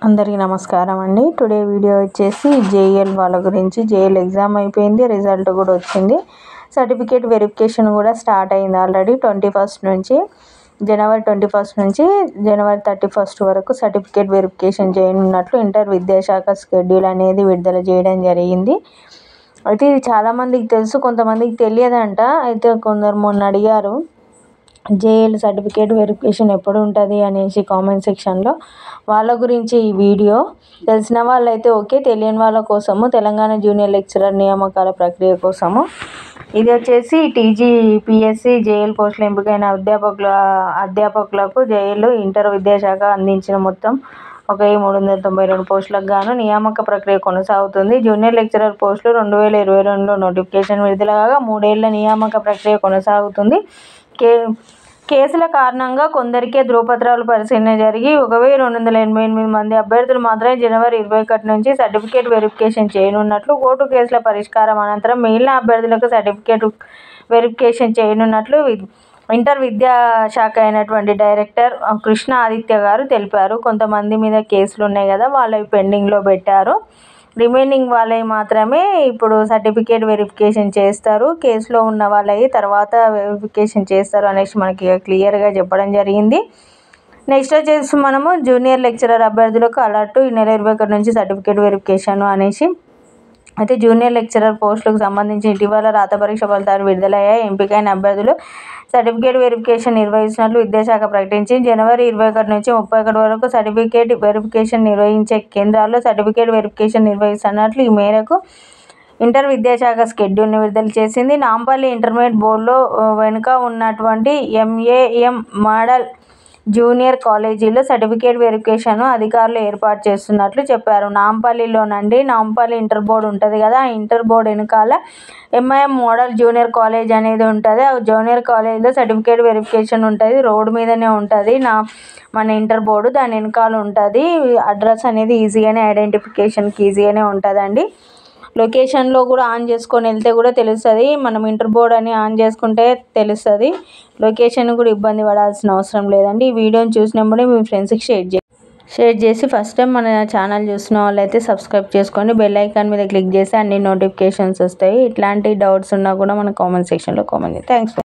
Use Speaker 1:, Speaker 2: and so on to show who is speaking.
Speaker 1: అందరికీ నమస్కారం అండి. టుడే వీడియో వచ్చేసి జేఎల్ వాళ్ళ గురించి. జేఎల్ ఎగ్జామ్ అయిపోయింది, రిజల్ట్ కూడా వచ్చింది. సర్టిఫికేట్ వెరిఫికేషన్ కూడా స్టార్ట్ అయింది ఆల్రెడీ. జనవరి 21 నుంచి జనవరి 31 వరకు సర్టిఫికేట్ వెరిఫికేషన్ చేయనున్నట్లు ఇంటర్ విద్యాశాఖ షెడ్యూల్ అనేది విడుదల చేయడం జరిగింది. అయితే ఇది చాలామందికి తెలుసు, కొంతమందికి తెలియదంట. అయితే కొందరు మొన్న అడిగారు జేఎల్ సర్టిఫికేట్ వెరిఫికేషన్ ఎప్పుడు ఉంటుంది అనేసి కామెంట్ సెక్షన్లో. వాళ్ళ గురించి ఈ వీడియో. తెలిసిన వాళ్ళైతే ఓకే, తెలియని వాళ్ళ కోసము తెలంగాణ జూనియర్ లెక్చరర్ నియామకాల ప్రక్రియ కోసము. ఇది వచ్చేసి టీజీపీఎస్సీ జేఎల్ పోస్టుల ఎంపికైన అధ్యాపకులకు జేఎల్ ఇంటర్ విద్యాశాఖ అందించిన మొత్తం 1392 పోస్టులకు గాను నియామక ప్రక్రియ కొనసాగుతుంది. జూనియర్ లెక్చరర్ పోస్టులు 2022లో నోటిఫికేషన్ విడుదల కాగా 3 ఏళ్ల నియామక ప్రక్రియ కొనసాగుతుంది. కేసుల కారణంగా కొందరికే ధృవపత్రాలు పరిశీలన జరిగి 1288 మంది అభ్యర్థులు మాత్రమే జనవరి 21 నుంచి సర్టిఫికేట్ వెరిఫికేషన్ చేయనున్నట్లు, కోర్టు కేసుల పరిష్కారం అనంతరం మిగిలిన అభ్యర్థులకు సర్టిఫికేట్ వెరిఫికేషన్ చేయనున్నట్లు ఇంటర్ విద్యాశాఖ అయినటువంటి డైరెక్టర్ కృష్ణ ఆదిత్య గారు తెలిపారు. కొంతమంది మీద కేసులు ఉన్నాయి కదా, వాళ్ళవి పెండింగ్లో పెట్టారు. రిమైనింగ్ వాళ్ళవి మాత్రమే ఇప్పుడు సర్టిఫికేట్ వెరిఫికేషన్ చేస్తారు. కేసులో ఉన్న వాళ్ళవి తర్వాత వెరిఫికేషన్ చేస్తారు అనేసి మనకి క్లియర్గా చెప్పడం జరిగింది. నెక్స్ట్ వచ్చేసి మనము జూనియర్ లెక్చరర్ అభ్యర్థులకు అలర్ట్, ఈ నెల 21 నుంచి సర్టిఫికేట్ వెరిఫికేషన్ అనేసి. అయితే జూనియర్ లెక్చరర్ పోస్టులకు సంబంధించి ఇటీవల రాత పరీక్ష ఫలితాలు విడుదలయ్యాయి. ఎంపికైన అభ్యర్థులు సర్టిఫికేట్ వెరిఫికేషన్ నిర్వహిస్తున్నట్లు విద్యాశాఖ ప్రకటించింది. జనవరి 21 నుంచి 31 వరకు సర్టిఫికేట్ వెరిఫికేషన్ నిర్వహించే కేంద్రాల్లో సర్టిఫికేట్ వెరిఫికేషన్ నిర్వహిస్తున్నట్లు ఈ మేరకు ఇంటర్ విద్యాశాఖ షెడ్యూల్ని విడుదల చేసింది. నాంపల్లి ఇంటర్మీడియట్ బోర్డులో వెనుక ఉన్నటువంటి ఎంఏఎం మోడల్ జూనియర్ కాలేజీలో సర్టిఫికేట్ వెరిఫికేషన్ అధికారులు ఏర్పాటు చేస్తున్నట్లు చెప్పారు. నాంపల్లి ఇంటర్ బోర్డు ఉంటుంది కదా, ఆ ఇంటర్ బోర్డు వెనకాల ఎంఐఎం మోడల్ జూనియర్ కాలేజ్ అనేది ఉంటుంది. ఆ జూనియర్ కాలేజ్లో సర్టిఫికేట్ వెరిఫికేషన్ ఉంటుంది. రోడ్డు మీదనే ఉంటుంది మన ఇంటర్ బోర్డు, దాని వెనకాల ఉంటుంది. అడ్రస్ అనేది ఈజీగానే, ఐడెంటిఫికేషన్కి ఈజీగానే ఉంటుందండి. లొకేషన్లో కూడా ఆన్ చేసుకొని వెళ్తే కూడా తెలుస్తుంది. మనం ఇంటర్ బోర్డ్ అని ఆన్ చేసుకుంటే తెలుస్తుంది. లొకేషన్ కూడా ఇబ్బంది పడాల్సిన అవసరం లేదండి. ఈ వీడియోని చూసినప్పుడే మీ ఫ్రెండ్స్కి షేర్ చేసి ఫస్ట్ టైం మన ఛానల్ చూసిన వాళ్ళైతే సబ్స్క్రైబ్ చేసుకొని బెల్ ఐకాన్ మీద క్లిక్ చేస్తే అన్ని నోటిఫికేషన్స్ వస్తాయి. ఇట్లాంటి డౌట్స్ ఉన్నా కూడా మన కామెంట్ సెక్షన్లో కామెంట్ చేయండి. థ్యాంక్స్.